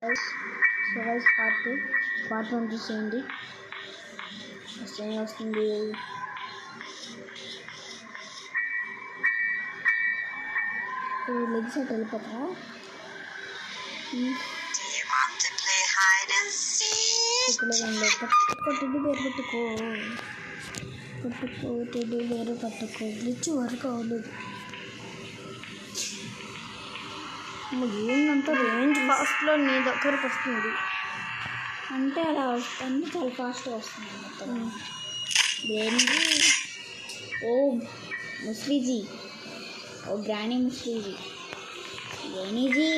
So guys part 1 చూసేయండి. ఏం వస్తుంది. లెగ్స్ అటు వెళ్ళిపోతా. టెడ్డీ బేర్ పట్టుకో గ్లిచ్ వర్క్ అవ్వలేదు. ఏంటంటే రేంజ్ ఫాస్ట్లో నీ దగ్గరకు వస్తుంది అంటే అలా వస్తుంది, చాలా ఫాస్ట్గా వస్తుంది మొత్తం. ఏంటి ఓ ముస్లీజీ, ఓ గ్రానీ ముస్లీజీ, వేణిజీ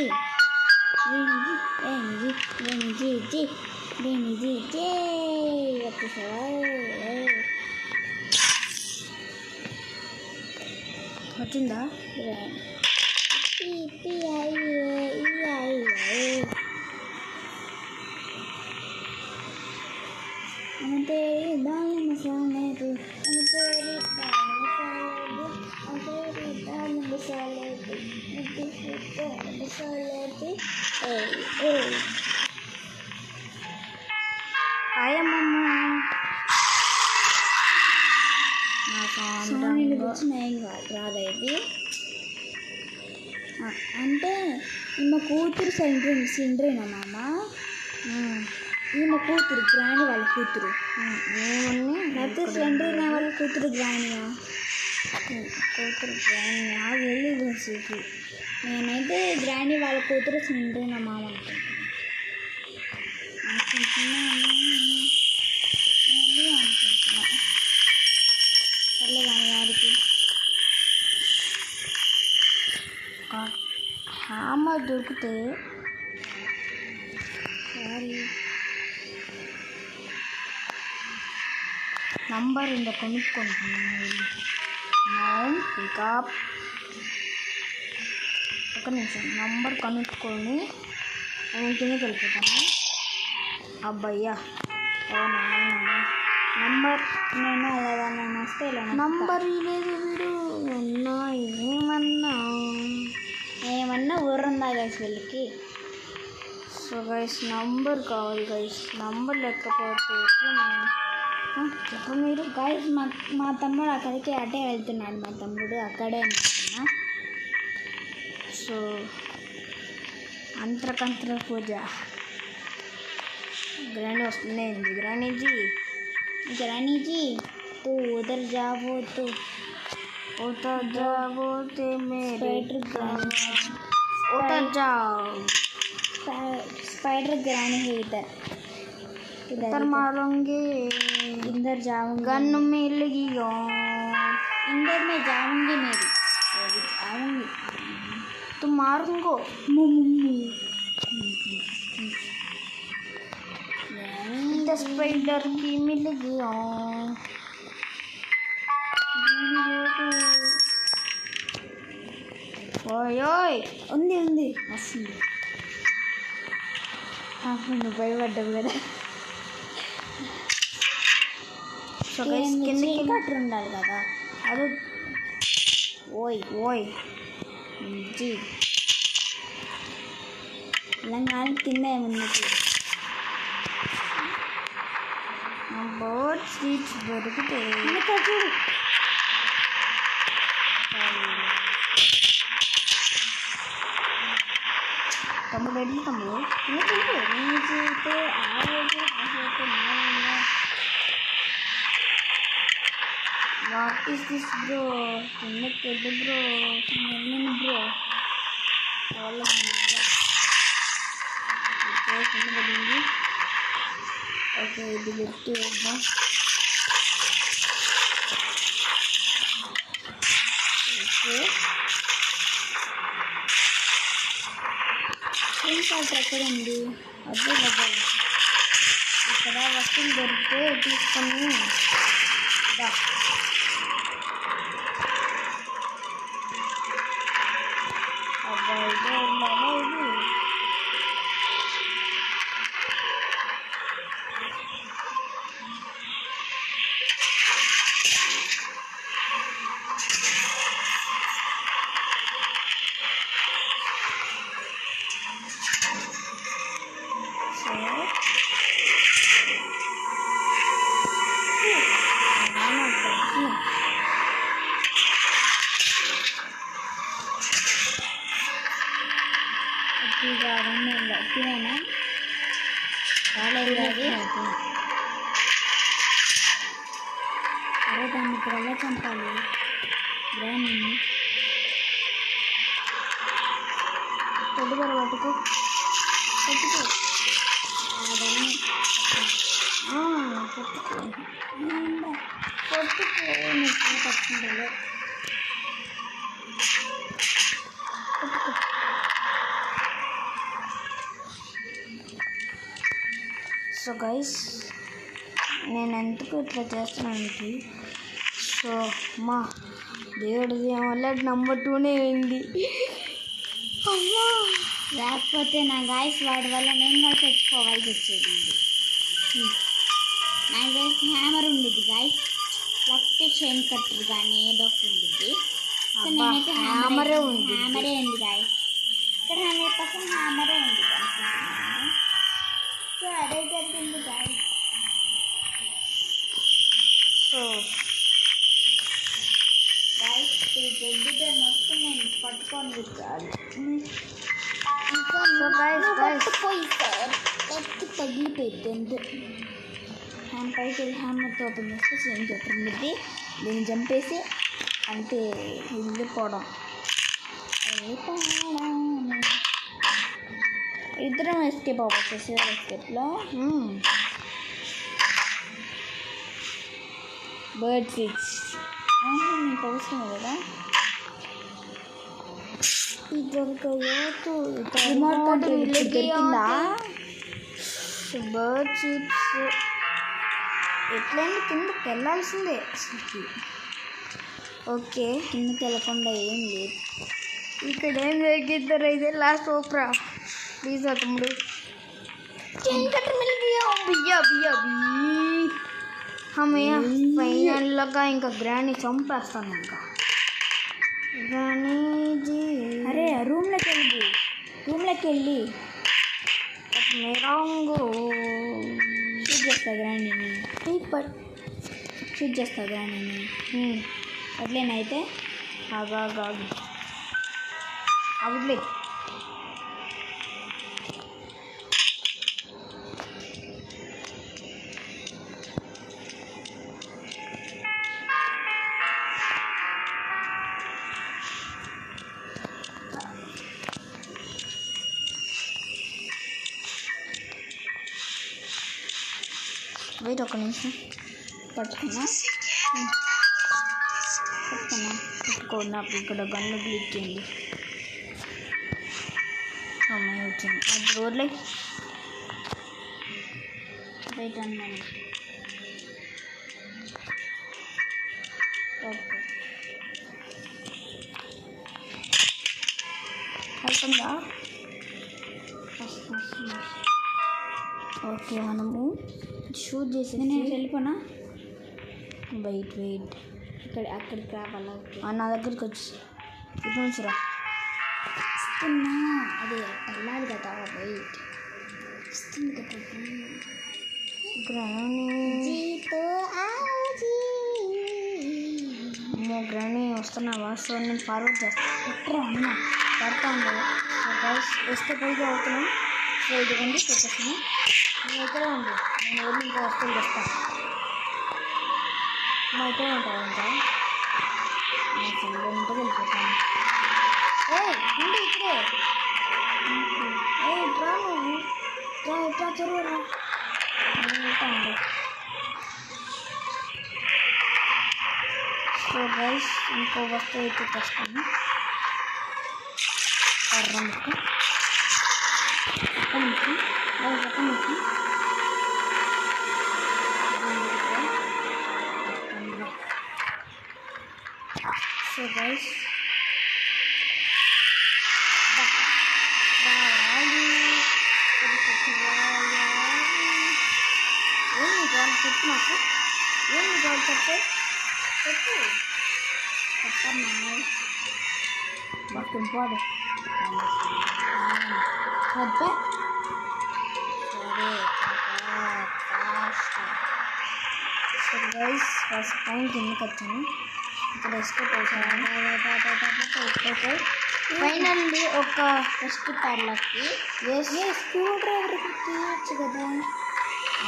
వచ్చిందా? రాదైతే అంటే ఈమె కూతురు సిండ్రీనా మామ, ఈమె కూతురు గ్రాని వాళ్ళ కూతురు, లేకపోతే సిండ్రీనా వాళ్ళ కూతురు గ్రానియా? కూతురు గ్రానియా వెళ్ళి చూసి నేనైతే గ్రాని వాళ్ళ కూతురు సిండ్రీనా మామ అనుకుంటున్నాను. సర్లే వాడికి హ్యామర్ దొరికితే నంబర్ ఇంత కొనుక్కుంటున్నాను. ఇంకా ఒక నిమిషం నంబర్ కనుక్కొని కింద వెళ్ళిపోతాను. అబ్బయ్యా నంబర్ నేను అలాగా వస్తే ఇలా నంబర్ లేదు వీడు ఏమన్నా ఊరుందా గైస్ వీళ్ళకి. సో గైస్ నంబర్ కావాలి గైస్, నంబర్ లేకపోతే ఎట్లా మనం చెప్పు మీరు గైస్. మా తమ్ముడు అక్కడికి అటే వెళ్తున్నాడు, మా తమ్ముడు అక్కడే అనుకుంటున్నా. సో అంతరకంతర పూజ గ్రాని వస్తుంది. ग्रानी जी तो उधर जाओ तो मेरे उधर जाओ. स्पाइडर ग्रानी है इधर मारूंगी. इधर जाऊंगी, गन मिल गई. इधर में जाऊंगी, मेरी आऊंगी, तुम मारूंगो. स्पाइडर की मिल गया. ఓయ్ ఉంది వస్తుంది. నువ్వు భయపడ్డావు కదా. కిందకి కట్టర్ ఉండాలి కదా అది. ఓయ్ జీ తెలంగాణ కింద ఏమున్నది. బోర్డ్ సీట్స్ దొరికితే చూడు. తమ్ముడు వెళ్ళి తమ్ముడు నీకైతే వాట్ ఈస్ దిస్ బ్రో? కిందకి వెళ్ళి బ్రో, బ్రో వాళ్ళ కింద పడింది. ఓకే ఇది లెఫ్ట్ వేద్దాం. ఓకే స్క్రీన్ షాట్ ఎక్కడ ఉంది? అదే కదా ఇక్కడ వస్తువులు దొరికితే తీసుకొని దా. అబ్బాయి ఇది సో రాలేదు అది. అరే దాన్ని ఇప్పుడు ఎలా చంపాలి గ్రామీని పొద్దుగర పట్టుకో పట్టుకో పట్టుకో నీకు పట్టుకుంటాలో పట్టుకో. సో గైస్ నేను ఎందుకు ఇట్లా చేస్తున్నానంటే సో మా దేవుడిది వల్ల నెంబర్ 2నే అయింది అమ్మా. లేకపోతే నా గాయస్ వాడి వల్ల నేను కూడా తెచ్చుకోవాల్సి వచ్చేది. నా గాయస్ హ్యామర్ ఉండేది గాయస్, లేకపోతే చైన్ కట్టర్ కానీ ఏదో ఒకటి ఉండేది. సో నేనైతే హ్యామరే ఉంది గాయస్, ఇక్కడ 100% హ్యామరే ఉంది అనుకుంటున్నాను. సో అదే జరిగింది గాయస్. సో గాయస్ ఈ గడ్డితో మొత్తం నేను పట్టుకొని విట్టాలి. సో గాయస్ పోయి సార్ కత్తి పగిలిపోయింది. హ్యామ్ పైకి వెళ్ళి హ్యామర్తో ఓపెన్ చేస్తే సేమ్ చెప్పింది. దీన్ని చంపేసి అంటే వెళ్ళిపోవడం. ఇద్దరం ఎస్కేప్ అవ్వచ్చు సివర్ ఎస్కేప్లో. బర్డ్ సీడ్స్ మీకు అవసరం కదా. దొరికిందా బర్డ్ సీడ్స్? ఎట్లయినా కిందకి వెళ్ళాల్సిందే అసలుకి. ఓకే కిందకి వెళ్ళకుండా ఏం లేదు. ఇక్కడ ఏం జరిగిద్దరు అయితే లాస్ట్ ఓప్రా ప్లీజ్ తమ్ముడు. అమ్మయ్య ఫైనల్గా ఇంకా గ్రాండ్ని చంపేస్తాను. ఇంకా గ్రాండీజీ అరే రూమ్లోకి వెళ్ళి మేరాంగు షూట్ చేస్తా గ్రాండీని. షూట్ చేస్తా గ్రాండీని అట్లేనైతే అవుట్లే. వెయిట్ ఒక నిమిషం పట్టుకున్నా నాకు ఇక్కడ గన్ను క్లిక్ చేయండి. అమ్మాయి వచ్చింది అది రోడ్లే వెయిట్ అన్నాను. ఓకే అవుతుందా? ఓకే మనము షూట్ చేసి నేను వెళ్ళిపోనా. వెయిట్ అక్కడికి రావాలా? నా దగ్గరికి వచ్చి ఇటు నుంచి రా. వస్తున్నా అదే వెళ్ళాలి కదా. వెయిట్ వస్తుంది కదా గ్రానీ వస్తున్నావా? సో నేను ఫార్వర్డ్ చేస్తాను. ఎక్కడ అన్నా పడతాను వస్తే పైగా అవుతున్నాం. సో ఇదిగోండి చెప్పేసాను. నేను ఎక్కడ ఉంది నేను వెళ్ళి ఇంకా వస్తువులు తెస్తాను. మా ఇక్కడ ఉంటావు ఇంకా నా చెల్లి ఇంటికి వెళ్ళిపోతాను. ఉండి ఇక్కడే రా నువ్వు ఇట్లా చెరువురా నేను వెళ్తాను. సో గైస్ ఇంకో వస్తువు అయితే తెస్తాను. కర్ర ముక్క సో గైస్ ఏమి కావాలి చెప్పు నాకు. ఏమి కావాలి చెప్పు చెప్పమ్మా. మాకు ఇంపార్టెంట్ సరే గైస్ ఫస్ట్ టైం కిందకి వచ్చాను. ఇక్కడ ఎస్కేప్ అవుతాను. ఓకే ఫైనల్లీ ఒక ఫస్ట్ ప్యాడ్లకి స్క్రూ డ్రైవర్ తీయచ్చు కదా.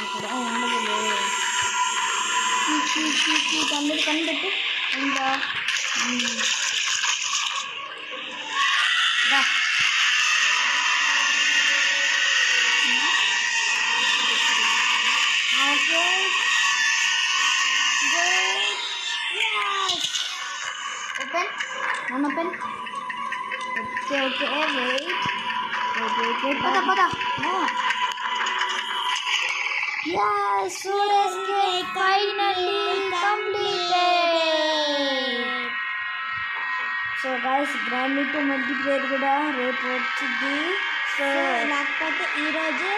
అక్కడ ఉండదు. అందరు కనిపెట్టు ఇంకా open. Okay, wait. Pada. No. Yes, food escape finally completed. So guys, Granny to multiplayer kuda రేపు వచ్చింది. సో లేకపోతే ఈరోజు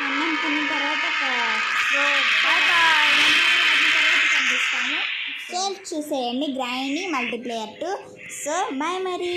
మనం తిన్న తర్వాత సో బాయ్ కనిపిస్తాము. సో చూసేయండి గ్రాండీ మల్టీప్లేయర్ 2. సో బాయ్ మరి.